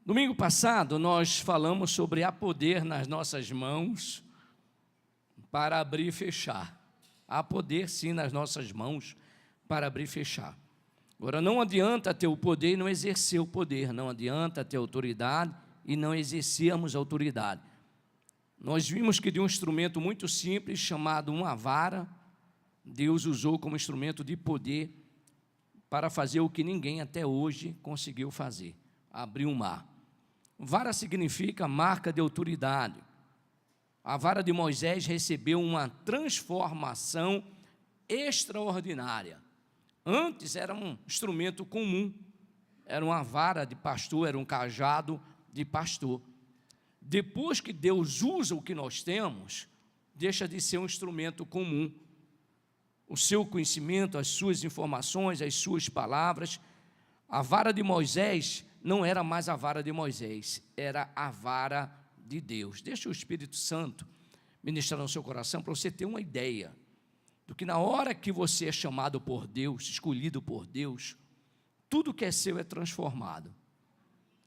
Domingo passado, nós falamos sobre há poder nas nossas mãos para abrir e fechar. Há poder, sim, nas nossas mãos para abrir e fechar. Agora, não adianta ter o poder e não exercer o poder. Não adianta ter autoridade e não exercermos autoridade. Nós vimos que de um instrumento muito simples, chamado uma vara, Deus usou como instrumento de poder para fazer o que ninguém até hoje conseguiu fazer: abrir um mar. Vara significa marca de autoridade. A vara de Moisés recebeu uma transformação extraordinária. Antes era um instrumento comum, era uma vara de pastor, era um cajado de pastor. Depois que Deus usa o que nós temos, deixa de ser um instrumento comum. O seu conhecimento, as suas informações, as suas palavras. A vara de Moisés não era mais a vara de Moisés, era a vara de Deus. Deixa o Espírito Santo ministrar no seu coração para você ter uma ideia do que na hora que você é chamado por Deus, escolhido por Deus, tudo que é seu é transformado.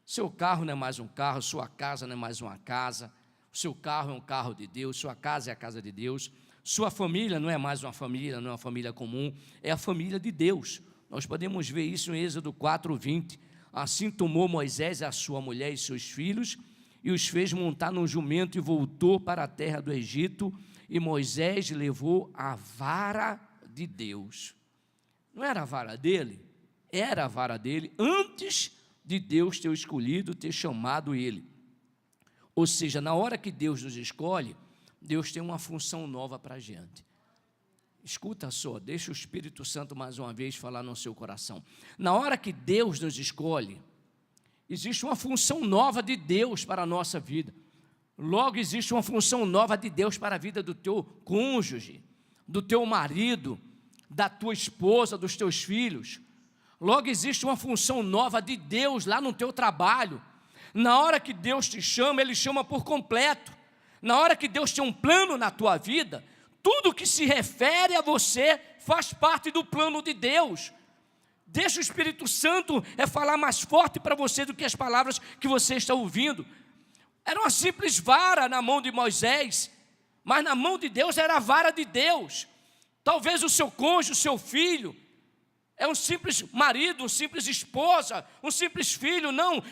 Seu carro não é mais um carro, sua casa não é mais uma casa, o seu carro é um carro de Deus, sua casa é a casa de Deus, sua família não é mais uma família, não é uma família comum, é a família de Deus. Nós podemos ver isso em Êxodo 4:20. Assim tomou Moisés a sua mulher e seus filhos e os fez montar num jumento e voltou para a terra do Egito, e Moisés levou a vara de Deus. Não era a vara dele? Era a vara dele antes de Deus ter escolhido, ter chamado ele. Ou seja, na hora que Deus nos escolhe, Deus tem uma função nova para a gente. Escuta só, deixa o Espírito Santo mais uma vez falar no seu coração. Na hora que Deus nos escolhe, existe uma função nova de Deus para a nossa vida. Logo, existe uma função nova de Deus para a vida do teu cônjuge, do teu marido, da tua esposa, dos teus filhos. Logo, existe uma função nova de Deus lá no teu trabalho. Na hora que Deus te chama, Ele chama por completo. Na hora que Deus tem um plano na tua vida, tudo que se refere a você faz parte do plano de Deus. Deixa o Espírito Santo falar mais forte para você do que as palavras que você está ouvindo. Era uma simples vara na mão de Moisés, mas na mão de Deus era a vara de Deus. Talvez o seu cônjuge, o seu filho, é um simples marido, uma simples esposa, um simples filho,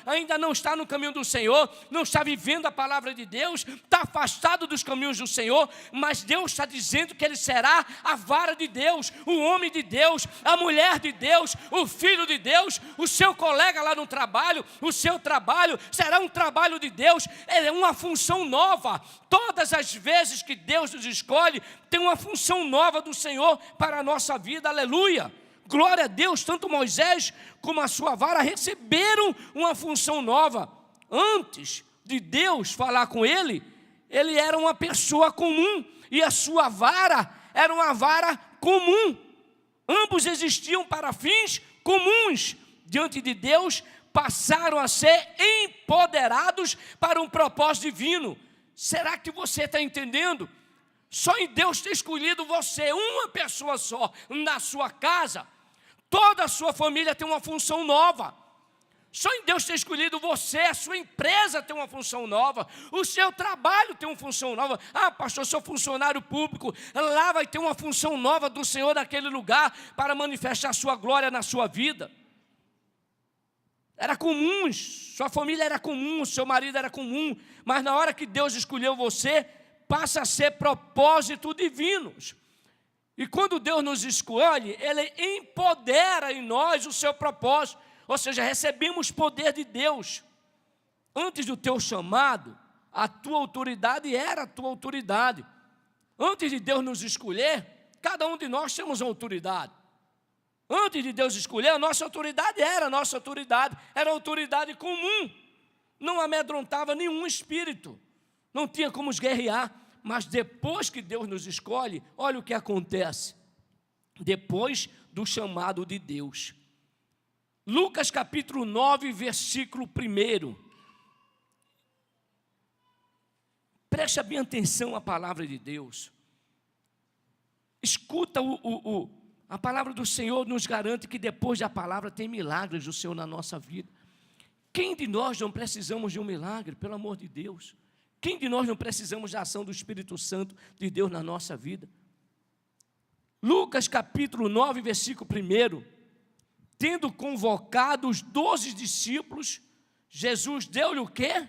ainda não está no caminho do Senhor, não está vivendo a palavra de Deus, está afastado dos caminhos do Senhor, mas Deus está dizendo que ele será a vara de Deus, o homem de Deus, a mulher de Deus, o filho de Deus, o seu colega lá no trabalho, o seu trabalho será um trabalho de Deus, é uma função nova. Todas as vezes que Deus nos escolhe, tem uma função nova do Senhor para a nossa vida, aleluia. Glória a Deus, tanto Moisés como a sua vara receberam uma função nova. Antes de Deus falar com ele era uma pessoa comum, e a sua vara era uma vara comum. Ambos existiam para fins comuns. Diante de Deus, passaram a ser empoderados para um propósito divino. Será que você está entendendo? Só em Deus ter escolhido você, uma pessoa só, na sua casa, toda a sua família tem uma função nova. Só em Deus ter escolhido você, a sua empresa tem uma função nova, o seu trabalho tem uma função nova. Ah, pastor, sou funcionário público, lá vai ter uma função nova do Senhor naquele lugar para manifestar a sua glória na sua vida. Era comum, sua família era comum, seu marido era comum, mas na hora que Deus escolheu você, passa a ser propósito divinos. E quando Deus nos escolhe, Ele empodera em nós o seu propósito, ou seja, recebemos poder de Deus. Antes do teu chamado, a tua autoridade era a tua autoridade. Antes de Deus nos escolher, cada um de nós temos uma autoridade. Antes de Deus escolher, a nossa autoridade era a nossa autoridade, era autoridade comum, não amedrontava nenhum espírito, não tinha como os guerrear. Mas depois que Deus nos escolhe, olha o que acontece. Depois do chamado de Deus. Lucas capítulo 9, versículo 1. Preste bem atenção à palavra de Deus. Escuta a palavra do Senhor nos garante que depois da palavra tem milagres do Senhor na nossa vida. Quem de nós não precisamos de um milagre, pelo amor de Deus? Quem de nós não precisamos da ação do Espírito Santo de Deus na nossa vida? Lucas capítulo 9, versículo 1. Tendo convocado os 12 discípulos, Jesus deu-lhe o quê?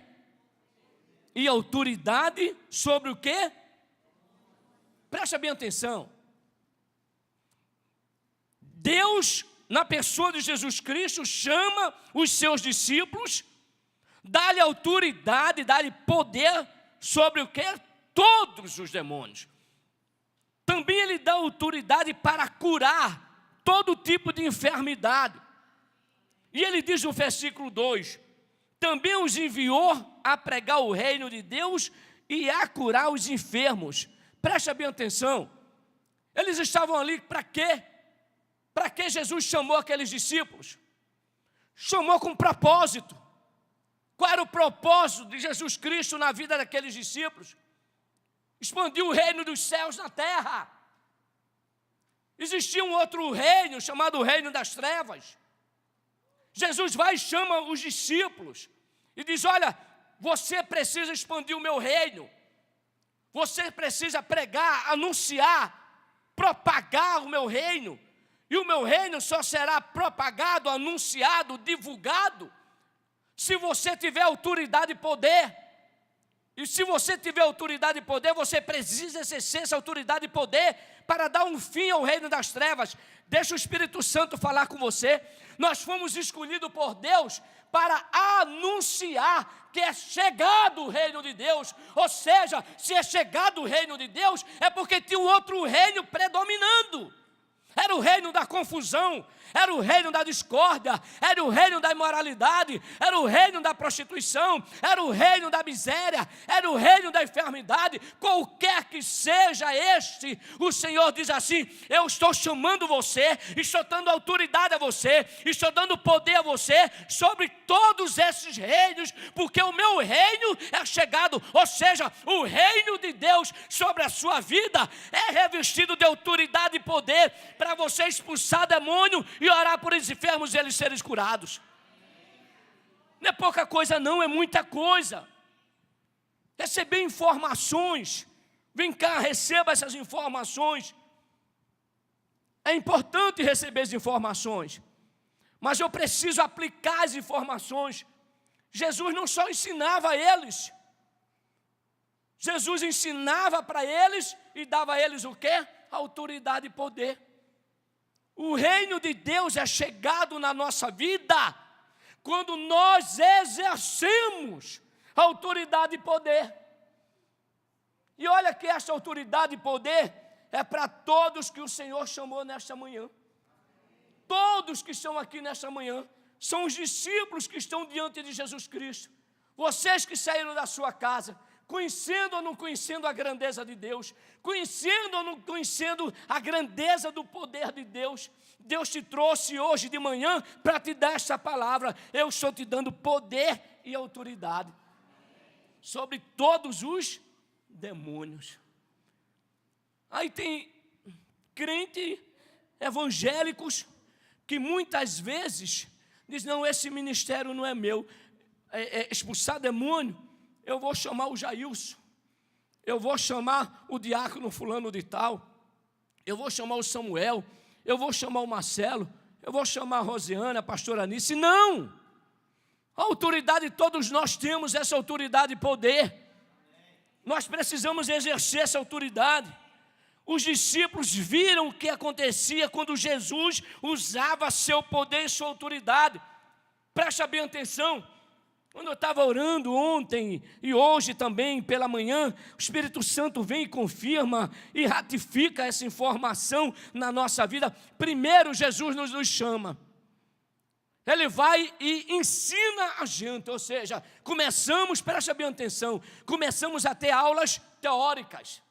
E autoridade sobre o quê? Presta bem atenção. Deus, na pessoa de Jesus Cristo, chama os seus discípulos, dá-lhe autoridade, dá-lhe poder sobre o quê? Todos os demônios. Também ele dá autoridade para curar todo tipo de enfermidade. E ele diz no versículo 2, também os enviou a pregar o reino de Deus e a curar os enfermos. Presta bem atenção. Eles estavam ali para quê? Para que Jesus chamou aqueles discípulos? Chamou com propósito. Qual era o propósito de Jesus Cristo na vida daqueles discípulos? Expandir o reino dos céus na terra. Existia um outro reino, chamado o reino das trevas. Jesus vai e chama os discípulos e diz, olha, você precisa expandir o meu reino. Você precisa pregar, anunciar, propagar o meu reino. E o meu reino só será propagado, anunciado, divulgado, se você tiver autoridade e poder. E se você tiver autoridade e poder, você precisa exercer essa autoridade e poder para dar um fim ao reino das trevas. Deixa o Espírito Santo falar com você. Nós fomos escolhidos por Deus para anunciar que é chegado o reino de Deus. Ou seja, se é chegado o reino de Deus, é porque tinha um outro reino predominando. Era o reino da confusão, era o reino da discórdia, era o reino da imoralidade, era o reino da prostituição, era o reino da miséria, era o reino da enfermidade. Qualquer que seja este, o Senhor diz assim, eu estou chamando você, estou dando autoridade a você, estou dando poder a você sobre todos esses reinos, porque o meu reino é chegado. Ou seja, o reino de Deus sobre a sua vida é revestido de autoridade e poder para você expulsar demônio e orar por esses enfermos e eles serem curados. Não é pouca coisa não, é muita coisa. Receber informações, vem cá, receba essas informações. É importante receber as informações, mas eu preciso aplicar as informações. Jesus não só ensinava a eles, Jesus ensinava para eles e dava a eles o quê? Autoridade e poder. O reino de Deus é chegado na nossa vida quando nós exercemos autoridade e poder. E olha que essa autoridade e poder é para todos que o Senhor chamou nesta manhã. Todos que estão aqui nesta manhã são os discípulos que estão diante de Jesus Cristo. Vocês que saíram da sua casa, conhecendo ou não conhecendo a grandeza de Deus, conhecendo ou não conhecendo a grandeza do poder de Deus, Deus te trouxe hoje de manhã para te dar essa palavra. Eu estou te dando poder e autoridade sobre todos os demônios. Aí tem crente evangélicos que muitas vezes dizem, não, esse ministério não é meu, expulsar demônio, eu vou chamar o Jailson, eu vou chamar o diácono fulano de tal, eu vou chamar o Samuel, eu vou chamar o Marcelo, eu vou chamar a Rosiana, a pastora Anice. Não! A autoridade, todos nós temos essa autoridade e poder. Nós precisamos exercer essa autoridade. Os discípulos viram o que acontecia quando Jesus usava seu poder e sua autoridade. Presta bem atenção. Quando eu estava orando ontem e hoje também pela manhã, o Espírito Santo vem e confirma e ratifica essa informação na nossa vida. Primeiro, Jesus nos chama. Ele vai e ensina a gente, ou seja, começamos, presta bem atenção, começamos a ter aulas teóricas.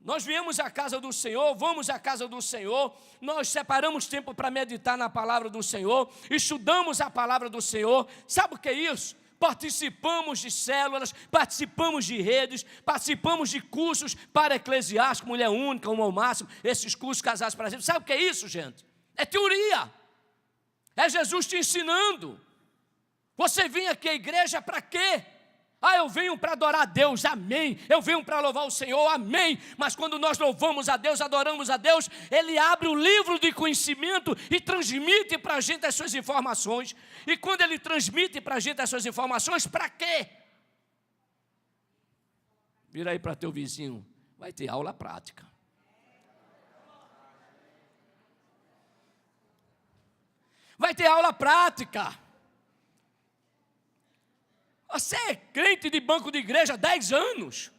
Nós viemos à casa do Senhor, vamos à casa do Senhor, nós separamos tempo para meditar na palavra do Senhor, estudamos a palavra do Senhor. Sabe o que é isso? Participamos de células, participamos de redes, participamos de cursos para eclesiástico, mulher única, um ao máximo, esses cursos casados para sempre. Sabe o que é isso, gente? É teoria. É Jesus te ensinando. Você vem aqui à igreja para quê? Eu venho para adorar a Deus, amém. Eu venho para louvar o Senhor, amém. Mas quando nós louvamos a Deus, adoramos a Deus, Ele abre o livro de conhecimento e transmite para a gente as suas informações. E quando Ele transmite para a gente as suas informações, para quê? Vira aí para teu vizinho, vai ter aula prática. Vai ter aula prática. Você é crente de banco de igreja há 10 anos,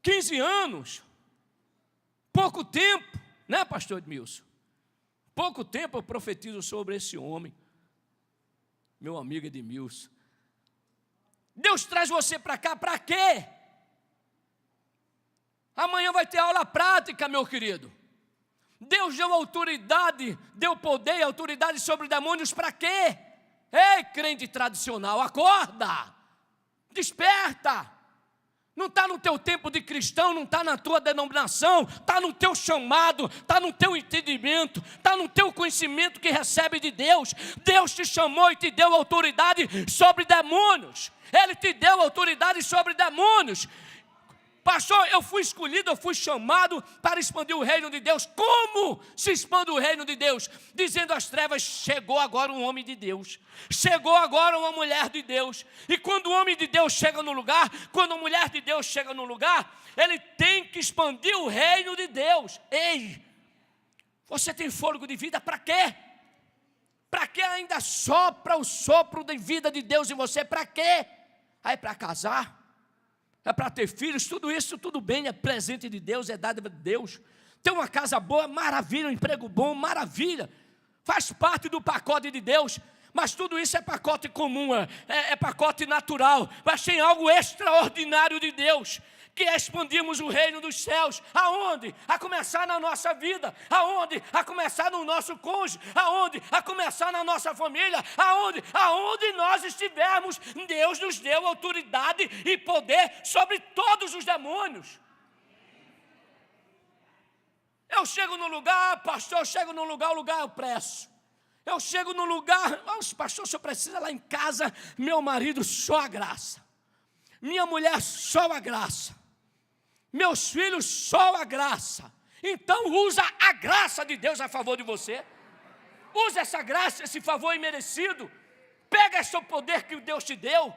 15 anos, pouco tempo, né, pastor Edmilson? Pouco tempo eu profetizo sobre esse homem, meu amigo Edmilson. Deus traz você para cá para quê? Amanhã vai ter aula prática, meu querido. Deus deu autoridade, deu poder e autoridade sobre demônios para quê? Ei, crente tradicional, acorda, desperta. Não está no teu tempo de cristão, não está na tua denominação, está no teu chamado, está no teu entendimento, está no teu conhecimento que recebe de Deus. Deus te chamou e te deu autoridade sobre demônios. Ele te deu autoridade sobre demônios. Pastor, eu fui escolhido, eu fui chamado para expandir o reino de Deus. Como se expande o reino de Deus? Dizendo às trevas, chegou agora um homem de Deus. Chegou agora uma mulher de Deus. E quando o homem de Deus chega no lugar, quando a mulher de Deus chega no lugar, ele tem que expandir o reino de Deus. Ei, você tem fôlego de vida para quê? Para que ainda sopra o sopro de vida de Deus em você? Para quê? É para casar? É para ter filhos? Tudo isso, tudo bem, é presente de Deus, é dádiva de Deus. Ter uma casa boa, maravilha, um emprego bom, maravilha. Faz parte do pacote de Deus. Mas tudo isso é pacote comum, é pacote natural. Mas tem algo extraordinário de Deus, que é expandirmos o reino dos céus. Aonde? A começar na nossa vida. Aonde? A começar no nosso cônjuge. Aonde? A começar na nossa família. Aonde? Aonde nós estivermos, Deus nos deu autoridade e poder sobre todos os demônios. Eu chego no lugar, pastor, eu chego no lugar, o lugar eu preço. Eu chego no lugar, pastor, o senhor precisa lá em casa, meu marido, só a graça. Minha mulher, só a graça. Meus filhos, só a graça. Então usa a graça de Deus a favor de você. Usa essa graça, esse favor imerecido. Pega esse poder que Deus te deu.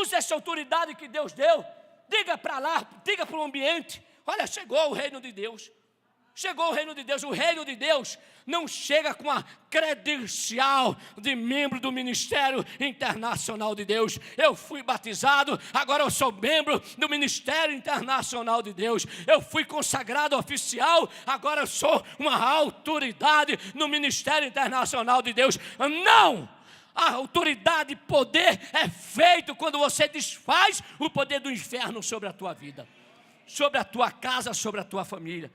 Use essa autoridade que Deus deu. Diga para lá, diga para o ambiente. Olha, chegou o reino de Deus. Chegou o reino de Deus. O reino de Deus não chega com a credencial de membro do Ministério Internacional de Deus. Eu fui batizado, agora eu sou membro do Ministério Internacional de Deus. Eu fui consagrado oficial, agora eu sou uma autoridade no Ministério Internacional de Deus. Não! A autoridade e poder é feito quando você desfaz o poder do inferno sobre a tua vida, sobre a tua casa, sobre a tua família.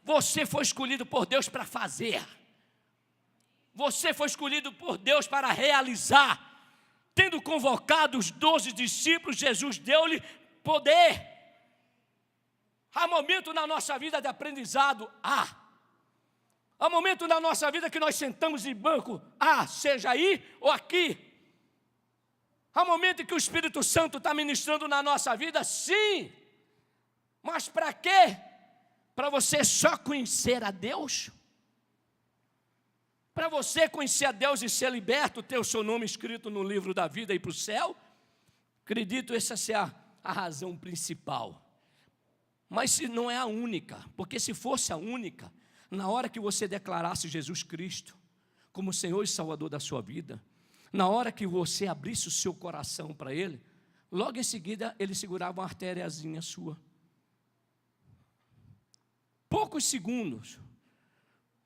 Você foi escolhido por Deus para fazer. Você foi escolhido por Deus para realizar. Tendo convocado os 12 discípulos, Jesus deu-lhe poder. Há momento na nossa vida de aprendizado, há momento na nossa vida que nós sentamos em banco, seja aí ou aqui. Há momento em que o Espírito Santo está ministrando na nossa vida, sim. Mas para quê? Para você só conhecer a Deus? Para você conhecer a Deus e ser liberto, ter o seu nome escrito no livro da vida e ir para o céu? Acredito essa ser a razão principal. Mas se não é a única, porque se fosse a única, na hora que você declarasse Jesus Cristo como Senhor e Salvador da sua vida, na hora que você abrisse o seu coração para Ele, logo em seguida Ele segurava uma artériazinha sua. Poucos segundos,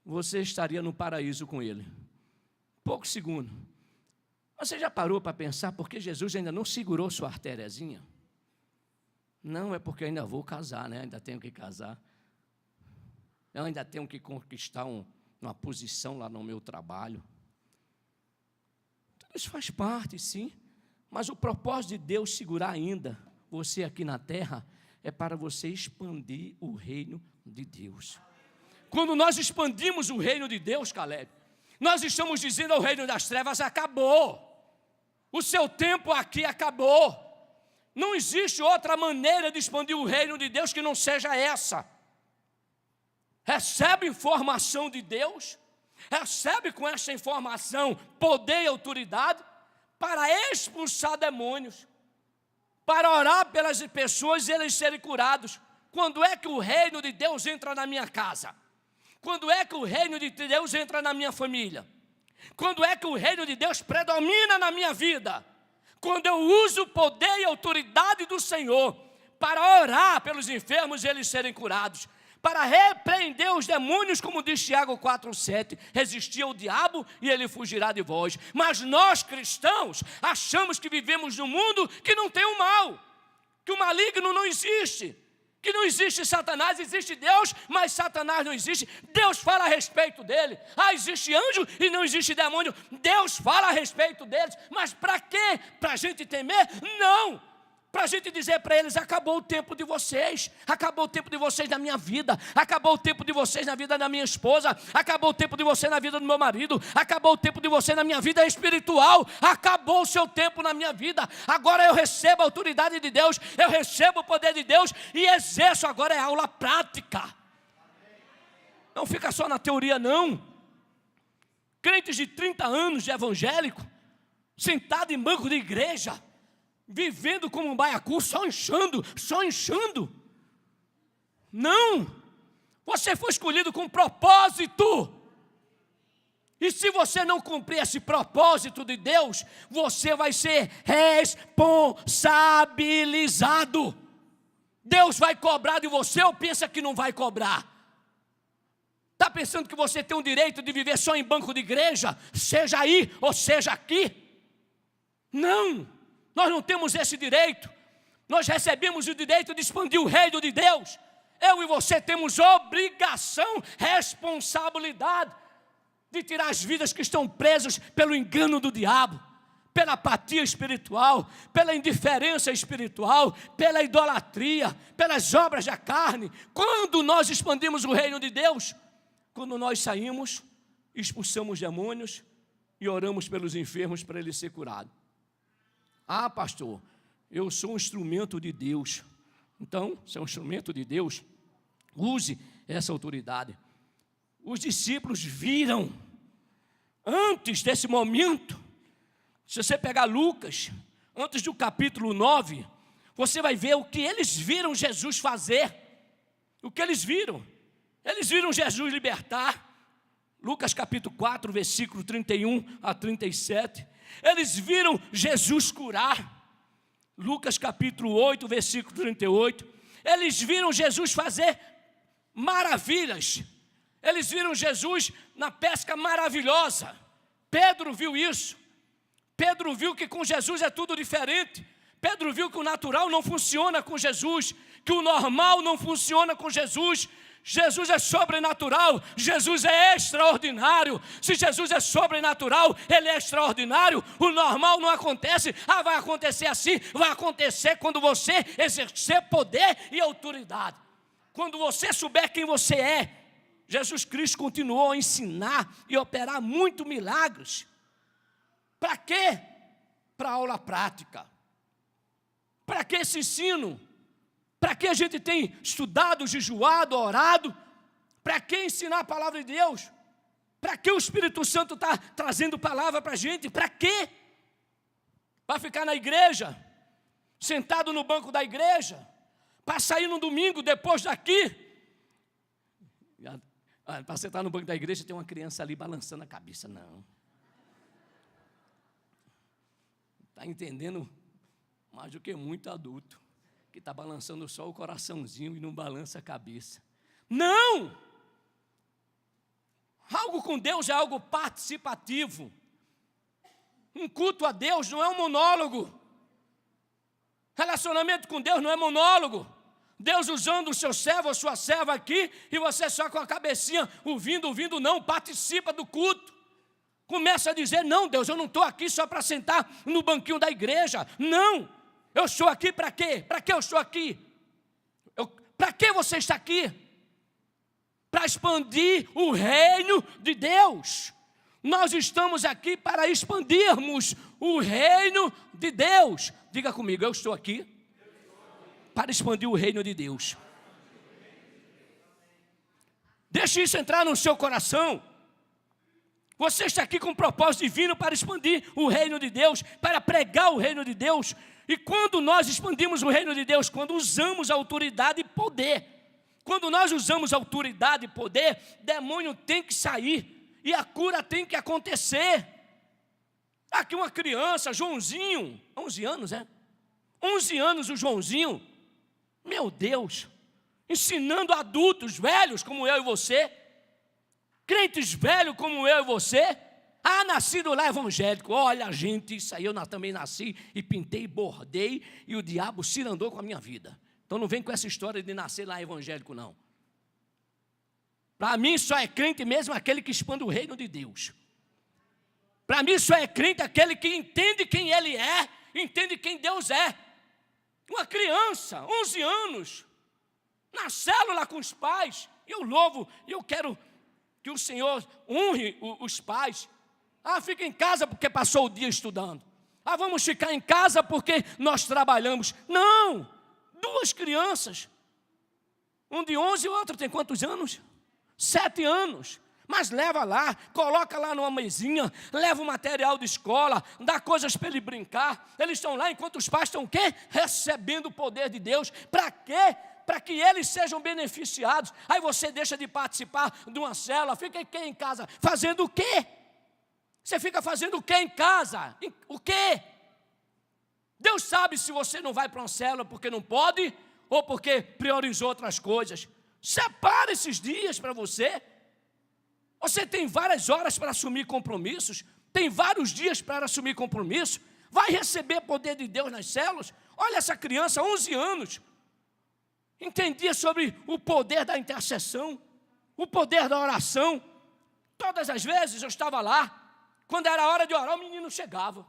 você estaria no paraíso com Ele. Poucos segundos. Você já parou para pensar por que Jesus ainda não segurou sua artériazinha? Não, é porque eu ainda vou casar, né? Ainda tenho que casar. Eu ainda tenho que conquistar uma posição lá no meu trabalho. Tudo isso faz parte, sim. Mas o propósito de Deus segurar ainda você aqui na terra é para você expandir o reino de Deus. Quando nós expandimos o reino de Deus, Caleb, nós estamos dizendo ao reino das trevas, acabou. O seu tempo aqui acabou. Não existe outra maneira de expandir o reino de Deus que não seja essa. Recebe informação de Deus, recebe com essa informação poder e autoridade para expulsar demônios, para orar pelas pessoas e eles serem curados. Quando é que o reino de Deus entra na minha casa? Quando é que o reino de Deus entra na minha família? Quando é que o reino de Deus predomina na minha vida? Quando eu uso o poder e a autoridade do Senhor para orar pelos enfermos e eles serem curados, para repreender os demônios, como diz Tiago 4,7, resistir ao diabo e ele fugirá de vós. Mas nós cristãos achamos que vivemos num mundo que não tem o mal, que o maligno não existe, que não existe Satanás, existe Deus, mas Satanás não existe. Deus fala a respeito dele. Existe anjo e não existe demônio. Deus fala a respeito deles, mas para quê? Para a gente temer? Não! Para a gente dizer para eles: acabou o tempo de vocês, acabou o tempo de vocês na minha vida, acabou o tempo de vocês na vida da minha esposa, acabou o tempo de você na vida do meu marido, acabou o tempo de você na minha vida espiritual, acabou o seu tempo na minha vida. Agora eu recebo a autoridade de Deus, eu recebo o poder de Deus e exerço. Agora é aula prática. Não fica só na teoria, não. Crentes de 30 anos de evangélico, sentado em banco de igreja, vivendo como um baiacu, só inchando. Não, você foi escolhido com propósito. E se você não cumprir esse propósito de Deus, você vai ser responsabilizado. Deus vai cobrar de você ou pensa que não vai cobrar? Está pensando que você tem o direito de viver só em banco de igreja, seja aí ou seja aqui? Não. Nós não temos esse direito. Nós recebemos o direito de expandir o reino de Deus. Eu e você temos obrigação, responsabilidade de tirar as vidas que estão presas pelo engano do diabo, pela apatia espiritual, pela indiferença espiritual, pela idolatria, pelas obras da carne. Quando nós expandimos o reino de Deus, quando nós saímos, expulsamos demônios e oramos pelos enfermos para eles serem curados. Pastor, eu sou um instrumento de Deus. Então, se é um instrumento de Deus, use essa autoridade. Os discípulos viram, antes desse momento, se você pegar Lucas, antes do capítulo 9, você vai ver o que eles viram Jesus fazer. O que eles viram? Eles viram Jesus libertar. Lucas capítulo 4, versículo 31 a 37. Eles viram Jesus curar. Lucas capítulo 8, versículo 38. Eles viram Jesus fazer maravilhas. Eles viram Jesus na pesca maravilhosa. Pedro viu isso. Pedro viu que com Jesus é tudo diferente. Pedro viu que o natural não funciona com Jesus, que o normal não funciona com Jesus. Jesus é sobrenatural, Jesus é extraordinário. Se Jesus é sobrenatural, Ele é extraordinário. O normal não acontece. Vai acontecer assim, vai acontecer quando você exercer poder e autoridade. Quando você souber quem você é. Jesus Cristo continuou a ensinar e operar muitos milagres. Para quê? Para aula prática. Para que esse ensino? Para que a gente tem estudado, jejuado, orado? Para que ensinar a palavra de Deus? Para que o Espírito Santo está trazendo palavra para a gente? Para quê? Para ficar na igreja, sentado no banco da igreja, para sair no domingo depois daqui? Para sentar no banco da igreja tem uma criança ali balançando a cabeça. Não. Está entendendo mais do que muito adulto, que está balançando só o coraçãozinho e não balança a cabeça. Não! Algo com Deus é algo participativo. Um culto a Deus não é um monólogo. Relacionamento com Deus não é monólogo. Deus usando o seu servo ou sua serva aqui e você só com a cabecinha ouvindo, não, participa do culto. Começa a dizer: não, Deus, eu não estou aqui só para sentar no banquinho da igreja. Não, eu estou aqui para quê? Para que eu estou aqui? Para que você está aqui? Para expandir o reino de Deus. Nós estamos aqui para expandirmos o reino de Deus. Diga comigo, eu estou aqui para expandir o reino de Deus. Deixe isso entrar no seu coração. Você está aqui com um propósito divino para expandir o reino de Deus, para pregar o reino de Deus. E quando nós expandimos o reino de Deus? Quando usamos autoridade e poder. Quando nós usamos autoridade e poder, demônio tem que sair e a cura tem que acontecer. Aqui uma criança, Joãozinho, 11 anos, 11 anos o Joãozinho, meu Deus, ensinando adultos velhos como eu e você, crentes velhos como eu e você, nascido lá evangélico. Olha, gente, isso aí eu também nasci e pintei, bordei e o diabo cirandou com a minha vida. Então não vem com essa história de nascer lá evangélico, não. Para mim só é crente mesmo aquele que expande o reino de Deus. Para mim só é crente aquele que entende quem ele é, entende quem Deus é. Uma criança, 11 anos, na célula com os pais, eu louvo, eu quero que o Senhor honre os pais. Fica em casa porque passou o dia estudando. Vamos ficar em casa porque nós trabalhamos. Não, 2 crianças, um de 11 e o outro tem quantos anos? 7 anos. Mas leva lá, coloca lá numa mesinha, leva o material de escola, dá coisas para ele brincar. Eles estão lá enquanto os pais estão o quê? Recebendo o poder de Deus. Para quê? Para que eles sejam beneficiados. Aí você deixa de participar de uma célula, fica aqui em casa, fazendo o quê? Você fica fazendo o quê em casa? O quê? Deus sabe se você não vai para uma célula porque não pode, ou porque priorizou outras coisas. Separe esses dias para você. Você tem várias horas para assumir compromissos, tem vários dias para assumir compromisso, vai receber poder de Deus nas células. Olha essa criança, 11 anos, entendia sobre o poder da intercessão, o poder da oração. Todas as vezes eu estava lá, quando era hora de orar, o menino chegava.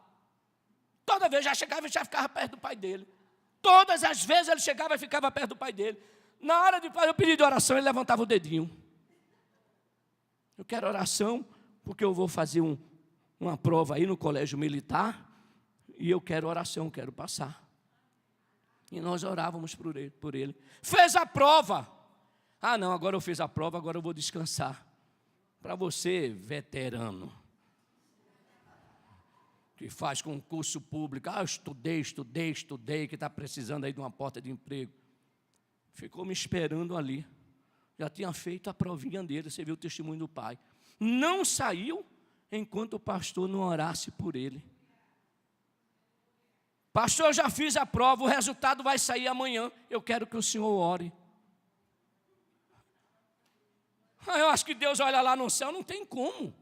Toda vez já chegava e já ficava perto do pai dele. Todas as vezes ele chegava e ficava perto do pai dele. Na hora de fazer o pedido de oração, ele levantava o dedinho. Eu quero oração porque eu vou fazer uma prova aí no colégio militar e eu quero oração, quero passar. E nós orávamos por ele. Fez a prova. Não, agora eu fiz a prova, agora eu vou descansar. Para você, veterano, que faz concurso público, estudei, que está precisando aí de uma porta de emprego. Ficou me esperando ali. Já tinha feito a provinha dele, você viu o testemunho do pai. Não saiu enquanto o pastor não orasse por ele. Pastor, eu já fiz a prova, o resultado vai sair amanhã. Eu quero que o senhor ore. Eu acho que Deus olha lá no céu, não tem como.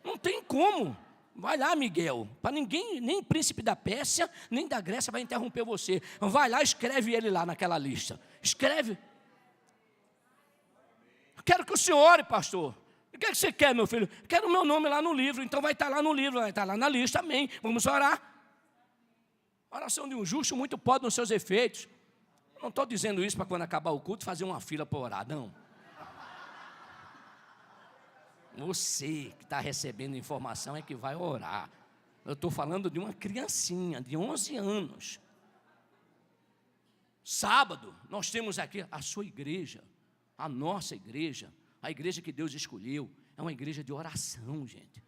Não tem como. Vai lá, Miguel, para ninguém, nem príncipe da Pérsia, nem da Grécia vai interromper você. Vai lá, escreve ele lá naquela lista. Escreve. Quero que o senhor ore, pastor. O que você quer, meu filho? Quero o meu nome lá no livro. Então vai estar lá no livro, vai estar lá na lista, amém. Vamos orar. Oração de um justo muito pode nos seus efeitos. Não estou dizendo isso para quando acabar o culto fazer uma fila para orar, não. Você que está recebendo informação é que vai orar. Eu estou falando de uma criancinha de 11 anos. Sábado, nós temos aqui a sua igreja, a nossa igreja, a igreja que Deus escolheu. É uma igreja de oração, gente.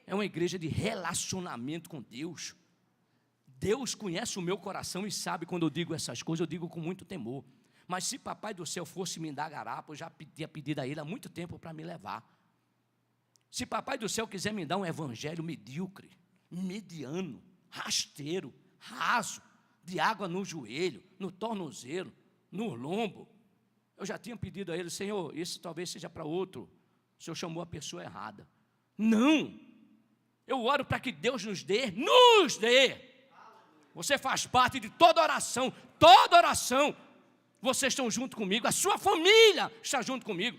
É uma igreja de relacionamento com Deus. Deus conhece o meu coração e sabe quando eu digo essas coisas, eu digo com muito temor. Mas se papai do céu fosse me dar garapa, eu já tinha pedido a ele há muito tempo para me levar. Se papai do céu quiser me dar um evangelho medíocre, mediano, rasteiro, raso, de água no joelho, no tornozelo, no lombo, eu já tinha pedido a ele, Senhor, isso talvez seja para outro, o Senhor chamou a pessoa errada. Não, eu oro para que Deus nos dê. Você faz parte de toda oração, vocês estão junto comigo, a sua família está junto comigo.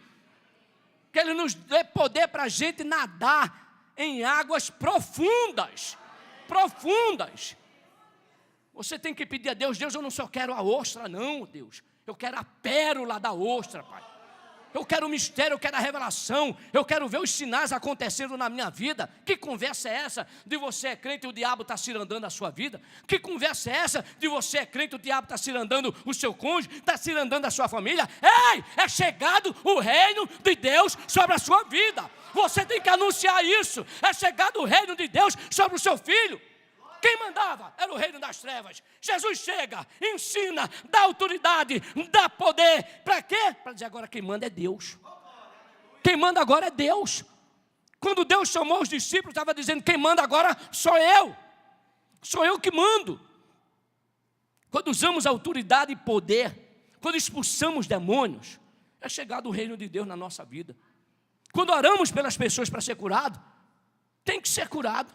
Que Ele nos dê poder para a gente nadar em águas profundas. Você tem que pedir a Deus, Deus, eu não só quero a ostra não, Deus. Eu quero a pérola da ostra, Pai. Eu quero o mistério, eu quero a revelação, eu quero ver os sinais acontecendo na minha vida. Que conversa é essa de você é crente e o diabo está cirandando a sua vida? Que conversa é essa de você é crente e o diabo está cirandando o seu cônjuge, está cirandando a sua família? Ei, é chegado o reino de Deus sobre a sua vida. Você tem que anunciar isso. É chegado o reino de Deus sobre o seu filho. Quem mandava era o reino das trevas. Jesus chega, ensina, dá autoridade, dá poder. Para quê? Para dizer agora quem manda é Deus. Quem manda agora é Deus. Quando Deus chamou os discípulos, estava dizendo, quem manda agora sou eu. Sou eu que mando. Quando usamos autoridade e poder, quando expulsamos demônios, é chegado o reino de Deus na nossa vida. Quando oramos pelas pessoas para ser curado, tem que ser curado.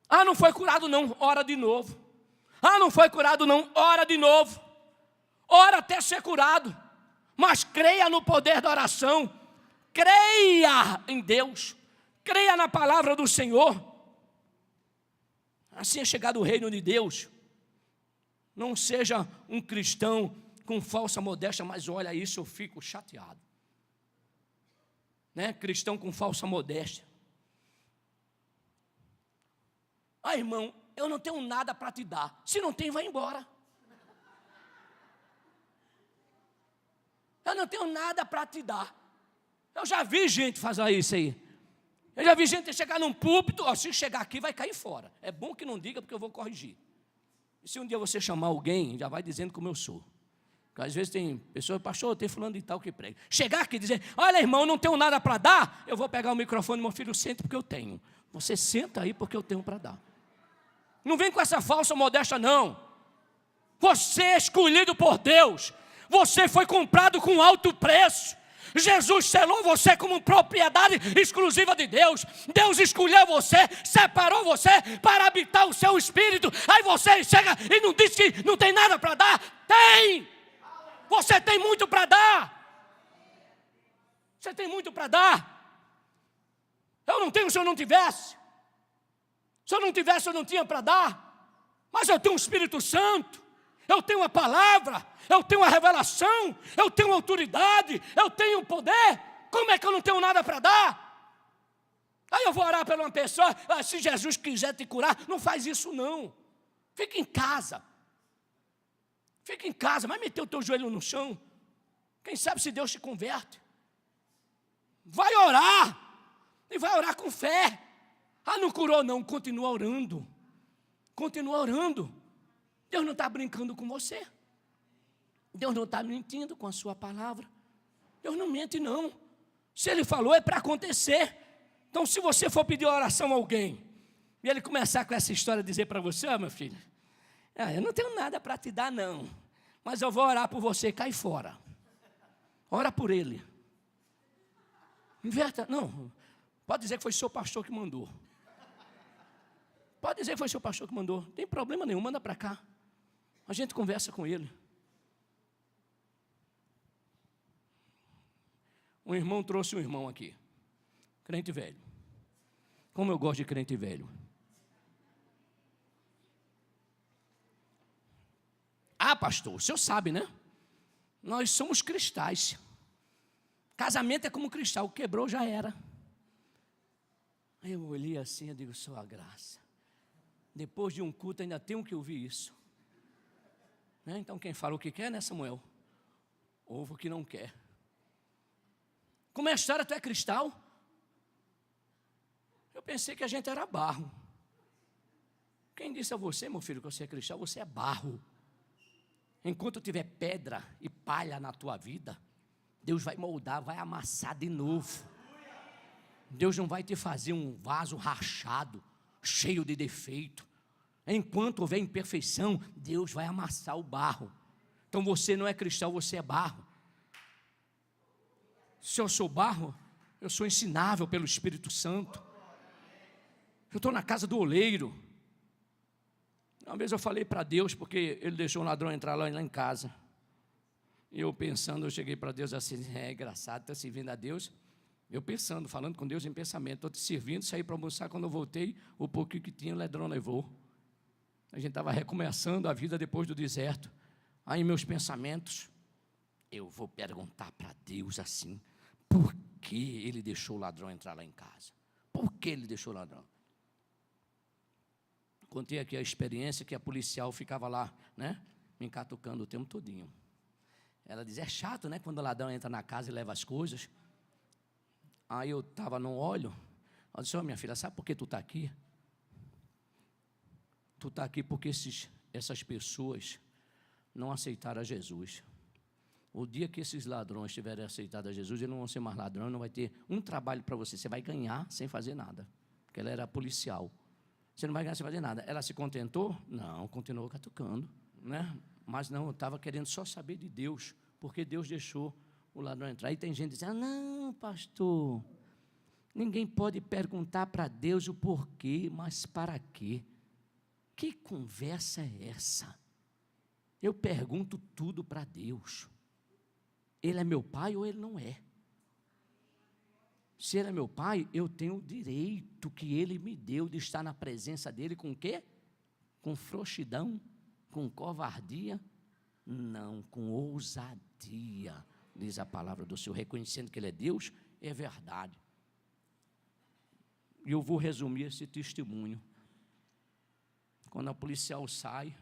Ah, não foi curado não, ora de novo. Ah, não foi curado não, ora de novo. Ora até ser curado. Mas creia no poder da oração. Creia em Deus. Creia na palavra do Senhor. Assim é chegado o reino de Deus. Não seja um cristão com falsa modéstia, mas olha isso, eu fico chateado. Né? Cristão com falsa modéstia. Ah, irmão, eu não tenho nada para te dar. Se não tem, vai embora. Eu não tenho nada para te dar. Eu já vi gente fazer isso aí. Eu já vi gente chegar num púlpito, ó, se chegar aqui vai cair fora. É bom que não diga porque eu vou corrigir. E se um dia você chamar alguém, já vai dizendo como eu sou. Porque às vezes tem pessoas, pastor, tem fulano de tal que prega. Chegar aqui e dizer, olha irmão, eu não tenho nada para dar, eu vou pegar o microfone, meu filho, senta porque eu tenho. Você senta aí porque eu tenho para dar. Não vem com essa falsa modéstia não. Você é escolhido por Deus. Você foi comprado com alto preço. Jesus selou você como propriedade exclusiva de Deus. Deus escolheu você, separou você para habitar o seu espírito. Aí você chega e não diz que não tem nada para dar. Tem! Você tem muito para dar. Você tem muito para dar. Eu não tenho se eu não tivesse. Se eu não tivesse, eu não tinha para dar. Mas eu tenho o Espírito Santo. Eu tenho a palavra. Eu tenho a revelação. Eu tenho autoridade. Eu tenho poder. Como é que eu não tenho nada para dar? Aí eu vou orar por uma pessoa. Se Jesus quiser te curar, não faz isso não. Fica em casa. Fica em casa. Vai meter o teu joelho no chão. Quem sabe se Deus te converte. Vai orar. E vai orar com fé. Ah, não curou não, continua orando. Continua orando. Deus não está brincando com você. Deus não está mentindo com a sua palavra. Deus não mente não. Se Ele falou é para acontecer. Então se você for pedir oração a alguém, e ele começar com essa história, dizer para você, meu filho, eu não tenho nada para te dar não, mas eu vou orar por você, cai fora. Ora por ele. Inverta, não, pode dizer que foi seu pastor que mandou. Pode dizer que foi seu pastor que mandou. Não tem problema nenhum, manda para cá. A gente conversa com ele. Um irmão trouxe um irmão aqui. Crente velho. Como eu gosto de crente velho. Ah, pastor, o senhor sabe, né? Nós somos cristais. Casamento é como cristal. Quebrou, já era. Aí eu olhei assim, eu digo, só a graça. Depois de um culto ainda tenho que ouvir isso. Né? Então quem fala o que quer, né, Samuel? Ouve o que não quer. Como é a história, tu é cristal? Eu pensei que a gente era barro. Quem disse a você, meu filho, que você é cristal? Você é barro. Enquanto tiver pedra e palha na tua vida, Deus vai moldar, vai amassar de novo. Deus não vai te fazer um vaso rachado, cheio de defeito. Enquanto houver imperfeição, Deus vai amassar o barro. Então você não é cristal, você é barro. Se eu sou barro, eu sou ensinável pelo Espírito Santo. Eu estou na casa do oleiro. Uma vez eu falei para Deus, porque ele deixou um ladrão entrar lá em casa. E eu pensando, eu cheguei para Deus assim, é engraçado, está servindo a Deus. Eu pensando, falando com Deus em pensamento, estou te servindo, saí para almoçar, quando eu voltei, o pouquinho que tinha, o ladrão levou. A gente estava recomeçando a vida depois do deserto. Aí meus pensamentos, eu vou perguntar para Deus assim, por que ele deixou o ladrão entrar lá em casa? Por que ele deixou o ladrão? Contei aqui a experiência que a policial ficava lá, né, me encatucando o tempo todinho. Ela diz, é chato, né, quando o ladrão entra na casa e leva as coisas. Aí eu estava no óleo, ela disse, minha filha, sabe por que tu está aqui? Tu está aqui porque essas pessoas não aceitaram a Jesus. O dia que esses ladrões tiverem aceitado a Jesus, eles não vão ser mais ladrões, não vai ter um trabalho para você. Você vai ganhar sem fazer nada. Porque ela era policial. Você não vai ganhar sem fazer nada. Ela se contentou? Não, continuou catucando, né? Mas não, eu estava querendo só saber de Deus, porque Deus deixou o ladrão entrar. Aí tem gente dizendo, não, pastor, ninguém pode perguntar para Deus o porquê, mas para quê? Que conversa é essa? Eu pergunto tudo para Deus. Ele é meu pai ou ele não é? Se ele é meu pai, eu tenho o direito que ele me deu de estar na presença dele com o quê? Com frouxidão, com covardia? Não, com ousadia, diz a palavra do Senhor, reconhecendo que ele é Deus, é verdade. E eu vou resumir esse testemunho. Quando a policial sai,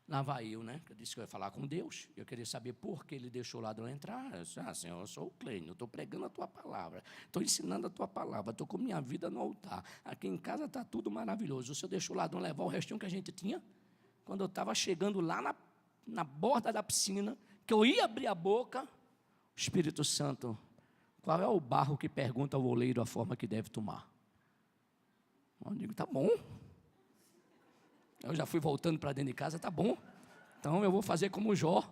lá vai eu, né? Eu disse que eu ia falar com Deus. Eu queria saber por que ele deixou o ladrão entrar. Eu disse, Senhor, eu sou o Clênio, eu estou pregando a tua palavra, estou ensinando a tua palavra, estou com minha vida no altar. Aqui em casa está tudo maravilhoso. O Senhor deixou o ladrão levar o restinho que a gente tinha? Quando eu estava chegando lá na borda da piscina, que eu ia abrir a boca, o Espírito Santo, qual é o barro que pergunta ao oleiro a forma que deve tomar? Eu digo, tá bom. Eu já fui voltando para dentro de casa, tá bom. Então eu vou fazer como Jó.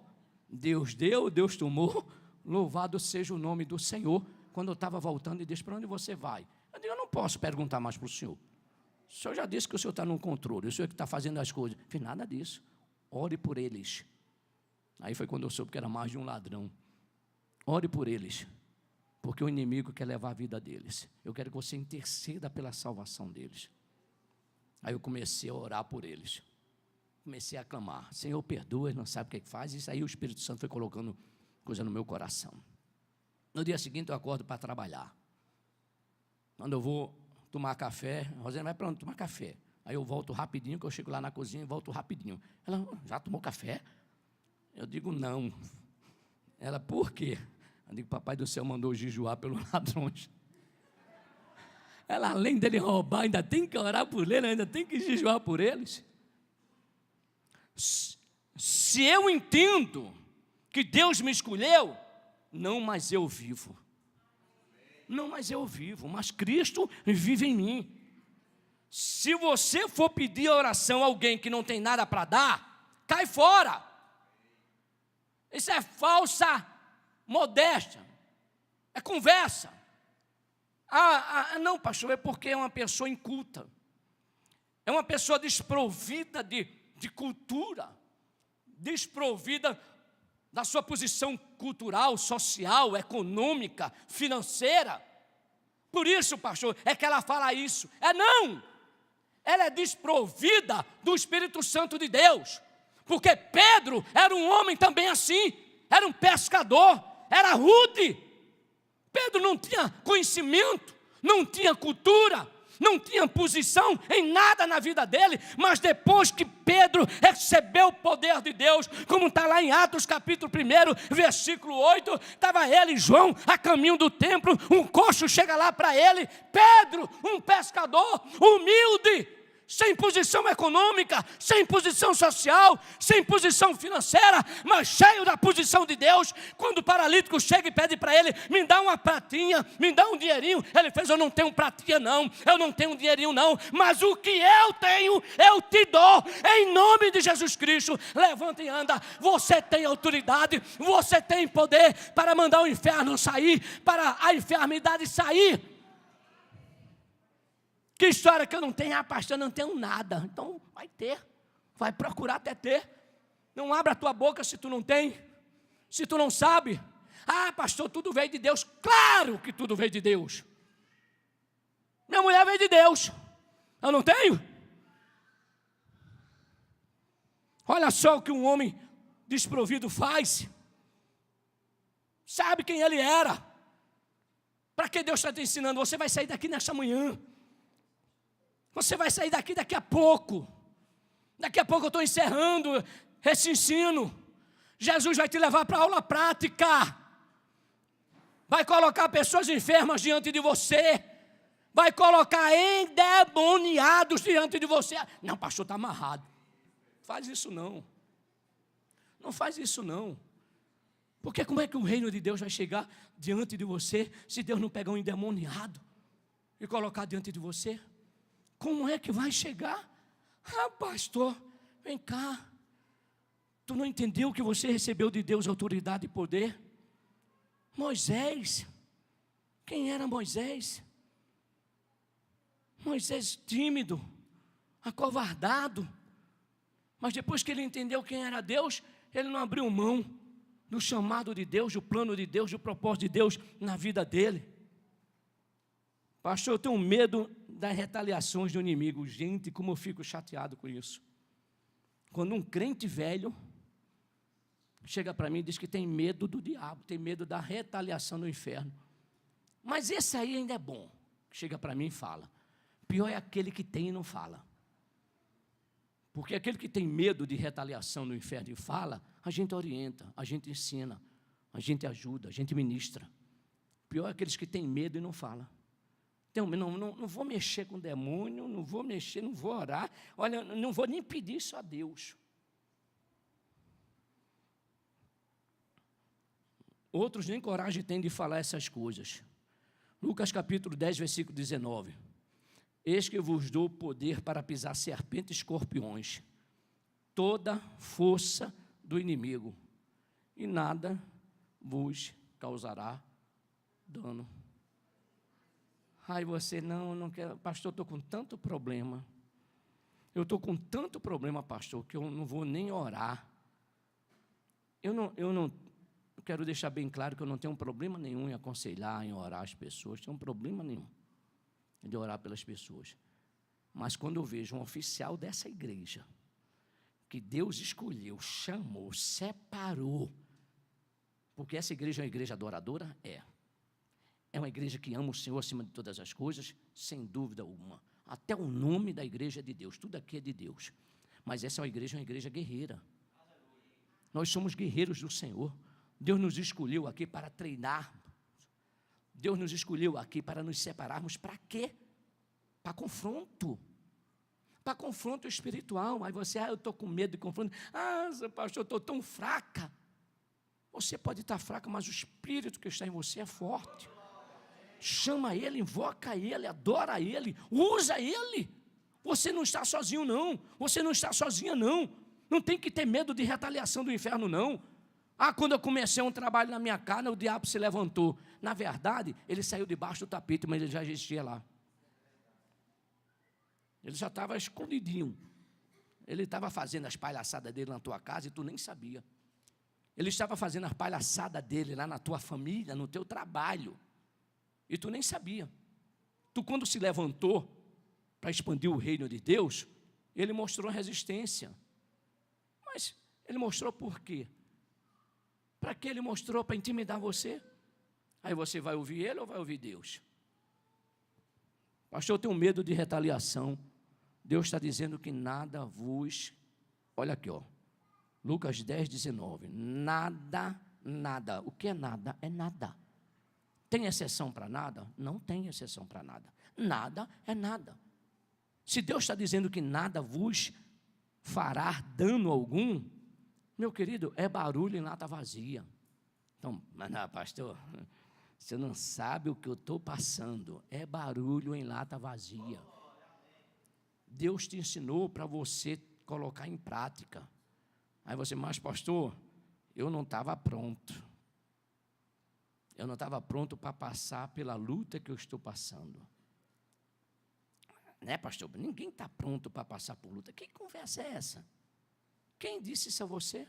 Deus deu, Deus tomou. Louvado seja o nome do Senhor. Quando eu estava voltando, ele disse, para onde você vai? Eu digo, eu não posso perguntar mais para o Senhor. O Senhor já disse que o Senhor está no controle, o Senhor que está fazendo as coisas. Não fiz nada disso. Ore por eles. Aí foi quando eu soube que era mais de um ladrão. Ore por eles, porque o inimigo quer levar a vida deles. Eu quero que você interceda pela salvação deles. Aí eu comecei a orar por eles. Comecei a clamar. Senhor, perdoa, ele não sabe o que faz. Isso aí o Espírito Santo foi colocando coisa no meu coração. No dia seguinte eu acordo para trabalhar. Quando eu vou tomar café, a Rosane vai para onde? Tomar café. Aí eu volto rapidinho, que eu chego lá na cozinha e volto rapidinho. Ela, já tomou café? Eu digo, não. Ela, por quê? Eu digo, papai do céu mandou jejuar pelos ladrões. Ela, além dele roubar, ainda tem que orar por ele, ainda tem que jejuar por eles. Se eu entendo que Deus me escolheu, não mais eu vivo. Não mais eu vivo, mas Cristo vive em mim. Se você for pedir oração a alguém que não tem nada para dar, cai fora. Isso é falsa modéstia, é conversa. Não, pastor, é porque é uma pessoa inculta, é uma pessoa desprovida de cultura, desprovida da sua posição cultural, social, econômica, financeira. Por isso, pastor, é que ela fala isso. Não, ela é desprovida do Espírito Santo de Deus, porque Pedro era um homem também assim, era um pescador, era rude. Pedro não tinha conhecimento, não tinha cultura, não tinha posição em nada na vida dele, mas depois que Pedro recebeu o poder de Deus, como está lá em Atos capítulo 1, versículo 8, estava ele e João a caminho do templo, um coxo chega lá para ele, Pedro, um pescador humilde, sem posição econômica, sem posição social, sem posição financeira, mas cheio da posição de Deus. Quando o paralítico chega e pede para ele, me dá uma pratinha, me dá um dinheirinho, ele fez, eu não tenho pratinha não, eu não tenho um dinheirinho não, mas o que eu tenho, eu te dou, em nome de Jesus Cristo. Levanta e anda. Você tem autoridade, você tem poder para mandar o inferno sair, para a enfermidade sair. Que história que eu não tenho? Pastor, eu não tenho nada. Então vai ter, vai procurar até ter. Não abra a tua boca se tu não tem, se tu não sabe. Pastor, tudo veio de Deus. Claro que tudo veio de Deus. Minha mulher veio de Deus. Eu não tenho? Olha só o que um homem desprovido faz. sabe quem ele era. Para que Deus está te ensinando? Você vai sair daqui nesta manhã. Você vai sair daqui daqui a pouco. Daqui a pouco eu estou encerrando esse ensino. Jesus vai te levar para a aula prática. Vai colocar pessoas enfermas diante de você. Vai colocar endemoniados diante de você. Não, pastor, está amarrado. Faz isso não. Não faz isso não. Porque como é que o reino de Deus vai chegar diante de você se Deus não pegar um endemoniado e colocar diante de você? Como é que vai chegar? Ah, pastor, vem cá. Tu não entendeu que você recebeu de Deus autoridade e poder? Moisés. Quem era Moisés? Moisés tímido, acovardado. Mas depois que ele entendeu quem era Deus, ele não abriu mão do chamado de Deus, do plano de Deus, do propósito de Deus na vida dele. Pastor, eu tenho medo das retaliações do inimigo. Gente, como eu fico chateado com isso. Quando um crente velho chega para mim e diz que tem medo do diabo, tem medo da retaliação do inferno. Mas esse aí ainda é bom. Chega para mim e fala. Pior é aquele que tem e não fala. Porque aquele que tem medo de retaliação no inferno e fala, a gente orienta, a gente ensina, a gente ajuda, a gente ministra. Pior é aqueles que têm medo e não falam. Então, não vou mexer com o demônio, não vou mexer, não vou orar. Olha, não vou nem pedir isso a Deus. Outros nem coragem têm de falar essas coisas. Lucas capítulo 10, versículo 19. Eis que vos dou poder para pisar serpentes e escorpiões, toda força do inimigo, e nada vos causará dano. Ai, você, não quero, pastor, estou com tanto problema. Eu estou com tanto problema, pastor, que eu não vou nem orar. Eu quero deixar bem claro que eu não tenho problema nenhum em aconselhar, em orar as pessoas, não tenho problema nenhum de orar pelas pessoas. Mas quando eu vejo um oficial dessa igreja, que Deus escolheu, chamou, separou, porque essa igreja é uma igreja adoradora? É uma igreja que ama o Senhor acima de todas as coisas, sem dúvida alguma. Até o nome da igreja é de Deus, tudo aqui é de Deus. Mas essa é uma igreja guerreira. Nós somos guerreiros do Senhor. Deus nos escolheu aqui para treinar. Deus nos escolheu aqui para nos separarmos. Para quê? Para confronto. Para confronto espiritual. Aí você, eu estou com medo de confronto. Pastor, eu estou tão fraca. Você pode estar fraca, mas o Espírito que está em você é forte. Chama Ele, invoca Ele, adora Ele, usa Ele. Você não está sozinho, não. Você não está sozinha, não. Não tem que ter medo de retaliação do inferno, não. Quando eu comecei um trabalho na minha casa, o diabo se levantou. Na verdade, ele saiu debaixo do tapete, mas ele já existia lá. Ele já estava escondidinho. Ele estava fazendo as palhaçadas dele na tua casa e tu nem sabia. Ele estava fazendo as palhaçadas dele lá na tua família, no teu trabalho. E tu nem sabia. Tu, quando se levantou para expandir o reino de Deus, ele mostrou resistência. Mas ele mostrou por quê? Para que ele mostrou? Para intimidar você? Aí você vai ouvir ele ou vai ouvir Deus? Pastor, eu tenho medo de retaliação. Deus está dizendo que nada vos... Olha aqui, ó. Lucas 10, 19. Nada. O que é nada? É nada. Tem exceção para nada? Não tem exceção para nada. Nada é nada. Se Deus está dizendo que nada vos fará dano algum, meu querido, é barulho em lata vazia. Então, mas não, pastor, você não sabe o que eu estou passando. É barulho em lata vazia. Deus te ensinou para você colocar em prática. Aí você, mas pastor, eu não estava pronto. Eu não estava pronto para passar pela luta que eu estou passando. Né, pastor? Ninguém está pronto para passar por luta. Que conversa é essa? Quem disse isso a você?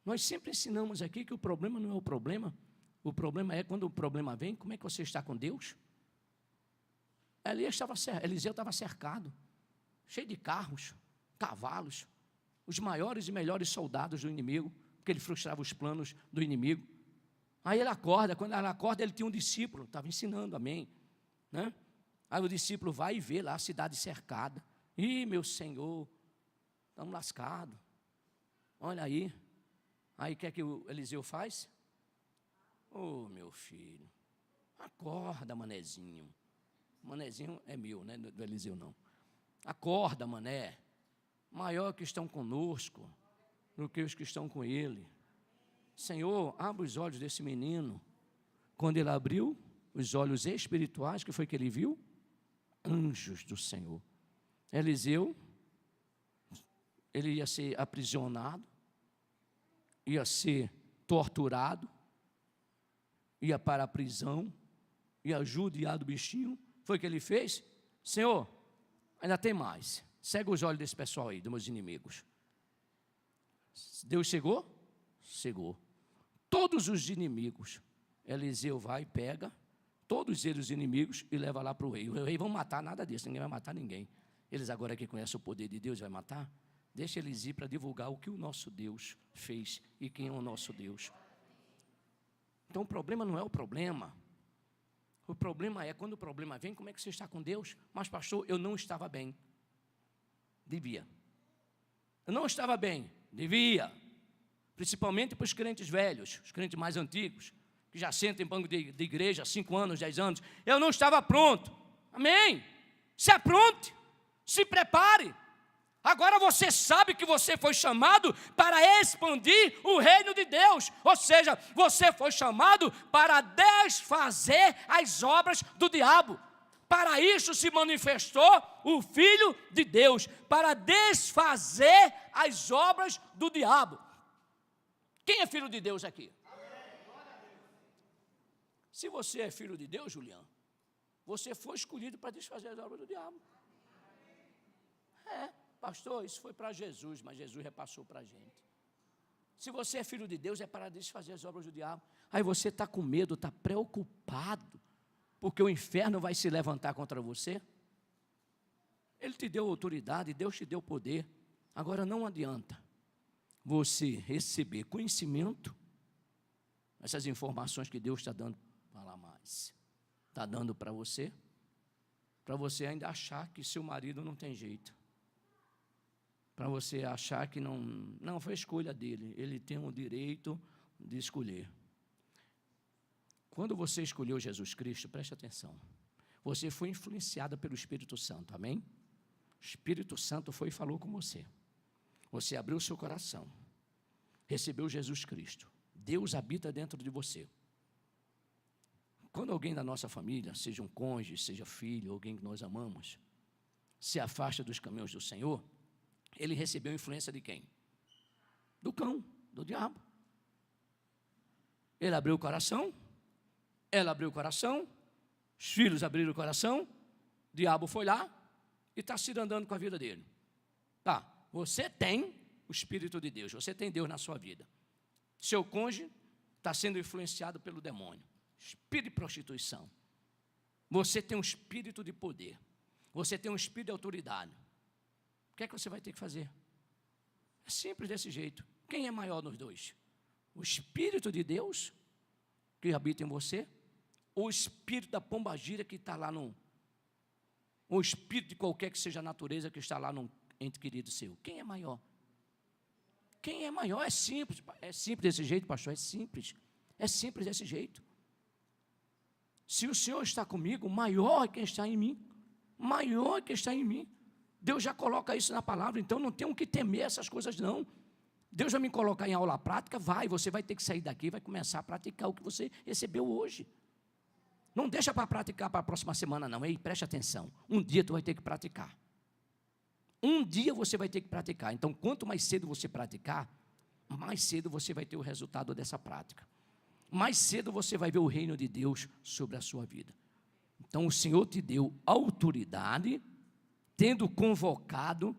Nós sempre ensinamos aqui que o problema não é o problema. O problema é quando o problema vem, como é que você está com Deus? Eliseu estava cercado, cheio de carros, cavalos, os maiores e melhores soldados do inimigo, porque ele frustrava os planos do inimigo. Aí ele acorda, quando ele acorda, ele tinha um discípulo, estava ensinando, amém, né? Aí o discípulo vai e vê lá a cidade cercada. Ih, meu Senhor, estamos lascados. Olha aí. Aí o que é que o Eliseu faz? Ô, meu filho, acorda, manezinho. Manezinho é meu, né? Do Eliseu não. Acorda, mané. Maior que estão conosco do que os que estão com ele. Senhor, abre os olhos desse menino. Quando ele abriu os olhos espirituais, que foi que ele viu? Anjos do Senhor. Eliseu, ele ia ser aprisionado, ia ser torturado, ia para a prisão, ia judiar do bichinho. Foi o que ele fez? Senhor, ainda tem mais. Cega os olhos desse pessoal aí, dos meus inimigos. Deus cegou? Cegou. Todos os inimigos, Eliseu vai e pega, todos eles os inimigos, e leva lá para o rei. O rei vão matar, nada disso, ninguém vai matar ninguém. Eles agora que conhecem o poder de Deus, vai matar? Deixa eles ir para divulgar o que o nosso Deus fez e quem é o nosso Deus. Então o problema não é o problema. O problema é, quando o problema vem, como é que você está com Deus? Mas pastor, eu não estava bem. Devia. Eu não estava bem. Devia. Principalmente para os crentes velhos, os crentes mais antigos, que já sentam em banco de igreja há 5 anos, 10 anos. Eu não estava pronto. Amém? Se apronte. Se prepare. Agora você sabe que você foi chamado para expandir o reino de Deus. Ou seja, você foi chamado para desfazer as obras do diabo. Para isso se manifestou o Filho de Deus, para desfazer as obras do diabo. Quem é filho de Deus aqui? Se você é filho de Deus, Julião, você foi escolhido para desfazer as obras do diabo. Pastor, isso foi para Jesus, mas Jesus repassou para a gente. Se você é filho de Deus, é para desfazer as obras do diabo. Aí você está com medo, está preocupado, porque o inferno vai se levantar contra você. Ele te deu autoridade, Deus te deu poder. Agora não adianta você receber conhecimento, essas informações que Deus está dando, fala mais, está dando para você ainda achar que seu marido não tem jeito. Para você achar que não foi escolha dele, ele tem o direito de escolher. Quando você escolheu Jesus Cristo, preste atenção, você foi influenciada pelo Espírito Santo, amém? O Espírito Santo foi e falou com você. Você abriu o seu coração, recebeu Jesus Cristo, Deus habita dentro de você. Quando alguém da nossa família, seja um cônjuge, seja filho, alguém que nós amamos, se afasta dos caminhos do Senhor, ele recebeu influência de quem? Do cão, do diabo. Ele abriu o coração, ela abriu o coração, os filhos abriram o coração, o diabo foi lá e está se andando com a vida dele. Tá, você tem o Espírito de Deus, você tem Deus na sua vida. Seu cônjuge está sendo influenciado pelo demônio, espírito de prostituição. Você tem um espírito de poder, você tem um espírito de autoridade. O que é que você vai ter que fazer? É simples desse jeito. Quem é maior nos dois? O Espírito de Deus, que habita em você, ou o espírito da pombagira que está lá ou o espírito de qualquer que seja a natureza que está lá num ente querido seu? Quem é maior? Quem é maior? É simples desse jeito, pastor, é simples desse jeito. Se o Senhor está comigo, maior é quem está em mim, maior é quem está em mim. Deus já coloca isso na palavra, então não tem que temer essas coisas não. Deus vai me colocar em aula prática, você vai ter que sair daqui e vai começar a praticar o que você recebeu hoje. Não deixa para praticar para a próxima semana não, ei, preste atenção, um dia tu vai ter que praticar. Um dia você vai ter que praticar, então quanto mais cedo você praticar, mais cedo você vai ter o resultado dessa prática. Mais cedo você vai ver o reino de Deus sobre a sua vida. Então o Senhor te deu autoridade, tendo convocado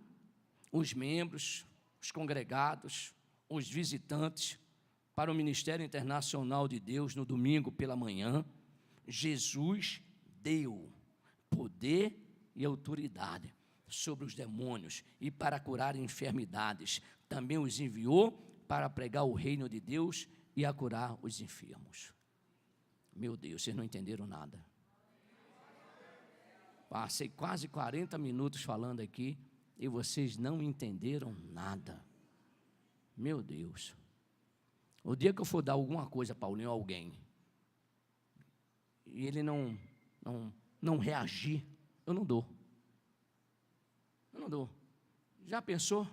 os membros, os congregados, os visitantes para o Ministério Internacional de Deus no domingo pela manhã, Jesus deu poder e autoridade sobre os demônios e para curar enfermidades. Também os enviou para pregar o reino de Deus e a curar os enfermos. Meu Deus, vocês não entenderam nada. Passei quase 40 minutos falando aqui e vocês não entenderam nada. Meu Deus. O dia que eu for dar alguma coisa, Paulinho, a alguém, e ele não reagir, eu não dou. Eu não dou. Já pensou?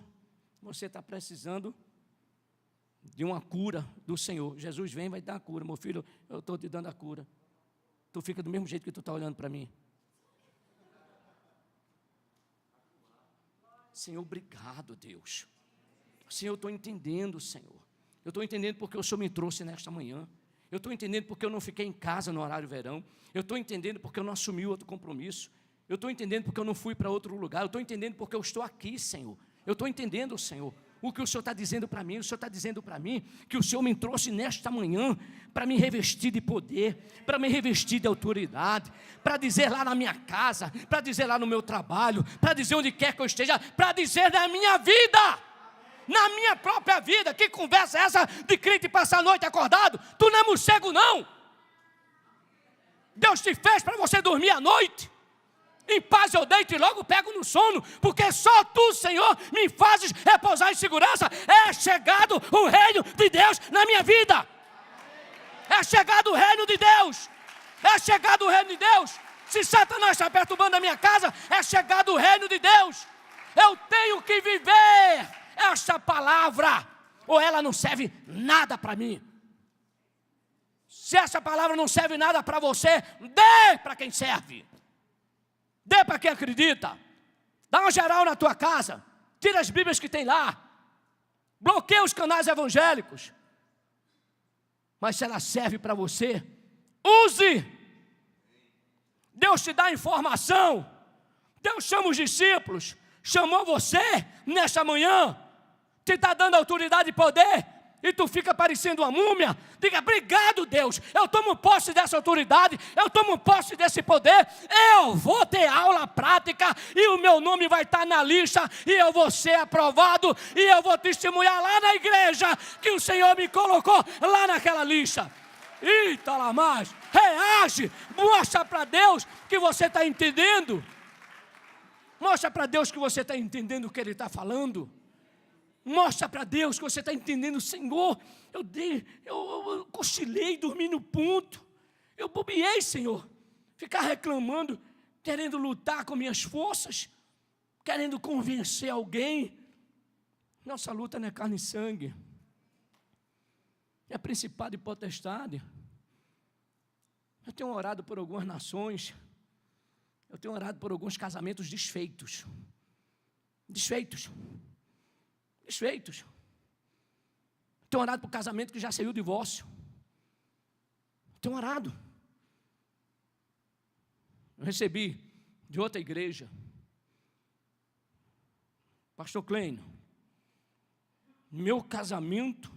Você está precisando de uma cura do Senhor. Jesus vem e vai dar a cura. Meu filho, eu estou te dando a cura. Tu fica do mesmo jeito que tu está olhando para mim. Senhor, obrigado, Deus. Senhor, eu estou entendendo, Senhor. Eu estou entendendo porque o Senhor me trouxe nesta manhã. Eu estou entendendo porque eu não fiquei em casa no horário verão. Eu estou entendendo porque eu não assumi outro compromisso. Eu estou entendendo porque eu não fui para outro lugar. Eu estou entendendo porque eu estou aqui, Senhor. Eu estou entendendo, Senhor, o que o Senhor está dizendo para mim. O Senhor está dizendo para mim que o Senhor me trouxe nesta manhã para me revestir de poder, para me revestir de autoridade, para dizer lá na minha casa, para dizer lá no meu trabalho, para dizer onde quer que eu esteja, para dizer na minha vida, na minha própria vida. Que conversa é essa de crente passar a noite acordado? Tu não é morcego, não. Deus te fez para você dormir à noite. Em paz eu deito e logo pego no sono, porque só Tu, Senhor, me fazes repousar em segurança. É chegado o reino de Deus na minha vida. É chegado o reino de Deus. É chegado o reino de Deus. Se Satanás está perturbando a minha casa, é chegado o reino de Deus. Eu tenho que viver esta palavra, ou ela não serve nada para mim. Se essa palavra não serve nada para você, dê para quem serve. Dê para quem acredita. Dá uma geral na tua casa. Tira as Bíblias que tem lá. Bloqueia os canais evangélicos. Mas se ela serve para você, use. Deus te dá informação. Deus chama os discípulos. Chamou você nesta manhã. Te está dando autoridade e poder. E tu fica parecendo uma múmia. Diga, obrigado, Deus. Eu tomo posse dessa autoridade. Eu tomo posse desse poder. Eu vou ter aula prática. E o meu nome vai estar na lista. E eu vou ser aprovado. E eu vou testemunhar lá na igreja que o Senhor me colocou lá naquela lista. Eita lá mais. Reage. Mostra para Deus que você está entendendo. Mostra para Deus que você está entendendo o que Ele está falando. Mostra para Deus que você está entendendo. Senhor, eu cochilei, dormi no ponto. Eu bobeei, Senhor. Ficar reclamando, querendo lutar com minhas forças, querendo convencer alguém. Nossa luta não é carne e sangue. É principado e potestade. Eu tenho orado por algumas nações. Eu tenho orado por alguns casamentos desfeitos. Desfeitos. Tenho orado por casamento que já saiu do divórcio. Tenho orado. Eu recebi de outra igreja. Pastor Kleino, meu casamento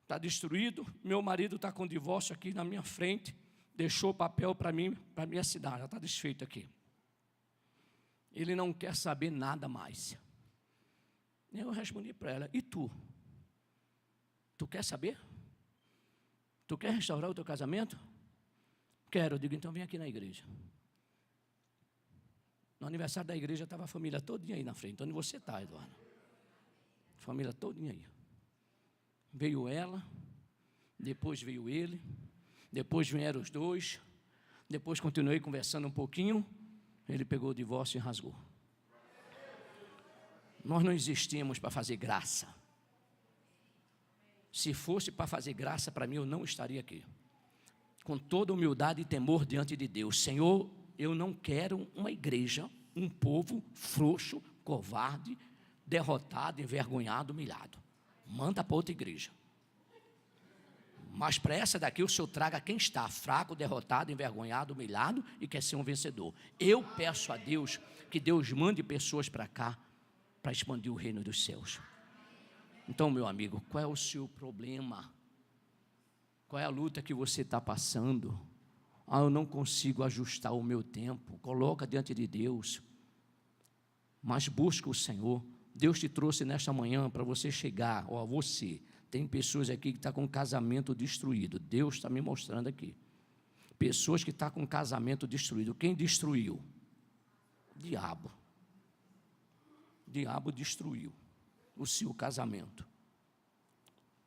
está destruído. Meu marido está com divórcio aqui na minha frente. Deixou o papel para mim, para a minha cidade. Já está desfeito aqui. Ele não quer saber nada mais. Eu respondi para ela, e tu? Tu quer saber? Tu quer restaurar o teu casamento? Quero. Eu digo, então vem aqui na igreja. No aniversário da igreja estava a família todinha aí na frente. Onde você está, Eduardo? Família todinha aí. Veio ela, depois veio ele, depois vieram os dois, depois continuei conversando um pouquinho, ele pegou o divórcio e rasgou. Nós não existimos para fazer graça. Se fosse para fazer graça para mim, eu não estaria aqui. Com toda humildade e temor diante de Deus. Senhor, eu não quero uma igreja, um povo frouxo, covarde, derrotado, envergonhado, humilhado. Manda para outra igreja. Mas para essa daqui o Senhor traga quem está fraco, derrotado, envergonhado, humilhado e quer ser um vencedor. Eu peço a Deus que Deus mande pessoas para cá para expandir o reino dos céus. Então, meu amigo, qual é o seu problema? Qual é a luta que você está passando? Eu não consigo ajustar o meu tempo. Coloca diante de Deus. Mas busca o Senhor. Deus te trouxe nesta manhã para você chegar, você Tem pessoas aqui que estão com casamento destruído. Deus está me mostrando aqui. Pessoas que estão com casamento destruído. Quem destruiu? Diabo. O diabo destruiu o seu casamento.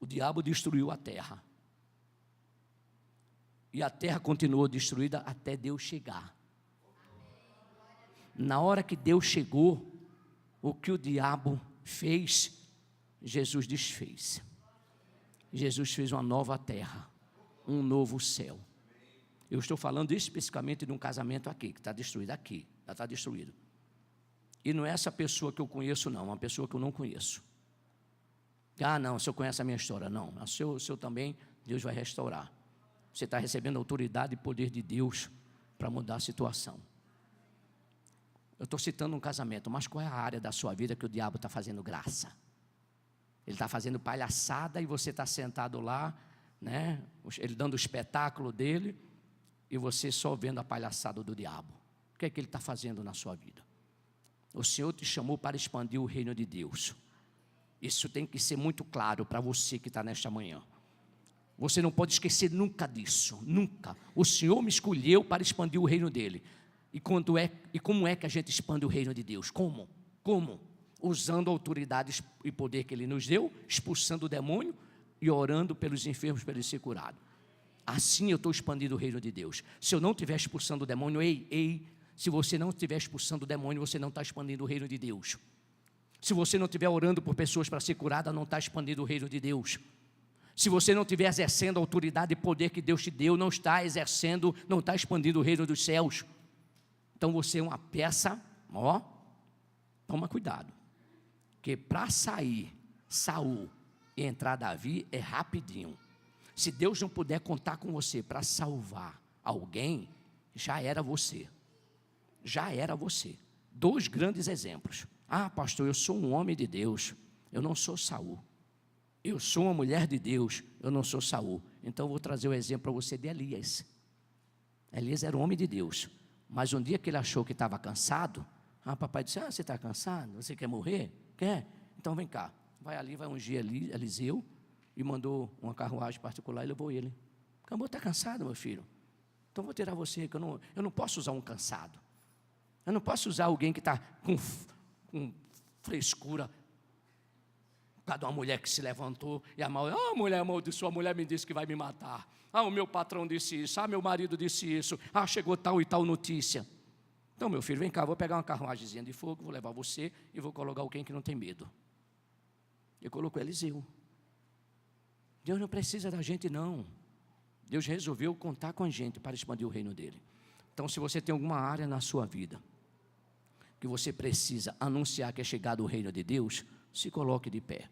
O diabo destruiu a terra. E a terra continuou destruída até Deus chegar. Na hora que Deus chegou, o que o diabo fez, Jesus desfez. Jesus fez uma nova terra, um novo céu. Eu estou falando especificamente de um casamento aqui, que está destruído aqui, já está destruído. E não é essa pessoa que eu conheço, não, é uma pessoa que eu não conheço. Ah, não, o senhor conhece a minha história. Não, o senhor também, Deus vai restaurar. Você está recebendo autoridade e poder de Deus para mudar a situação. Eu estou citando um casamento, mas qual é a área da sua vida que o diabo está fazendo graça? Ele está fazendo palhaçada e você está sentado lá, né? Ele dando o espetáculo dele e você só vendo a palhaçada do diabo. O que é que ele está fazendo na sua vida? O Senhor te chamou para expandir o reino de Deus. Isso tem que ser muito claro para você que está nesta manhã. Você não pode esquecer nunca disso, nunca. O Senhor me escolheu para expandir o reino dele. E como é que a gente expande o reino de Deus? Como? Usando a autoridade e poder que Ele nos deu, expulsando o demônio e orando pelos enfermos para eles serem curados. Assim eu estou expandindo o reino de Deus. Se eu não estiver expulsando o demônio, se você não estiver expulsando o demônio, você não está expandindo o reino de Deus. Se você não estiver orando por pessoas para ser curada, não está expandindo o reino de Deus. Se você não estiver exercendo a autoridade e poder que Deus te deu, não está exercendo, não está expandindo o reino dos céus. Então você é uma peça, toma cuidado. Porque para sair Saul e entrar Davi é rapidinho. Se Deus não puder contar com você para salvar alguém, já era você. Já era você. 2 grandes exemplos. Ah, pastor, eu sou um homem de Deus, eu não sou Saul. Eu sou uma mulher de Deus, eu não sou Saul. Então eu vou trazer o exemplo para você de Elias. Elias era um homem de Deus. Mas um dia que ele achou que estava cansado, papai disse, você está cansado? Você quer morrer? Quer? Então vem cá, vai ali, vai ungir Eliseu, e mandou uma carruagem particular e levou ele. Acabou, está cansado, meu filho? Então vou tirar você, que eu não posso usar um cansado. Eu não posso usar alguém que está com frescura, por causa de uma mulher que se levantou, e a mulher amaldiçoou, a mulher me disse que vai me matar. O meu patrão disse isso, meu marido disse isso, chegou tal e tal notícia. Então, meu filho, vem cá, vou pegar uma carruagemzinha de fogo, vou levar você e vou colocar alguém que não tem medo. E colocou Eliseu. Deus não precisa da gente, não. Deus resolveu contar com a gente para expandir o reino dele. Então, se você tem alguma área na sua vida que você precisa anunciar que é chegado o reino de Deus, se coloque de pé.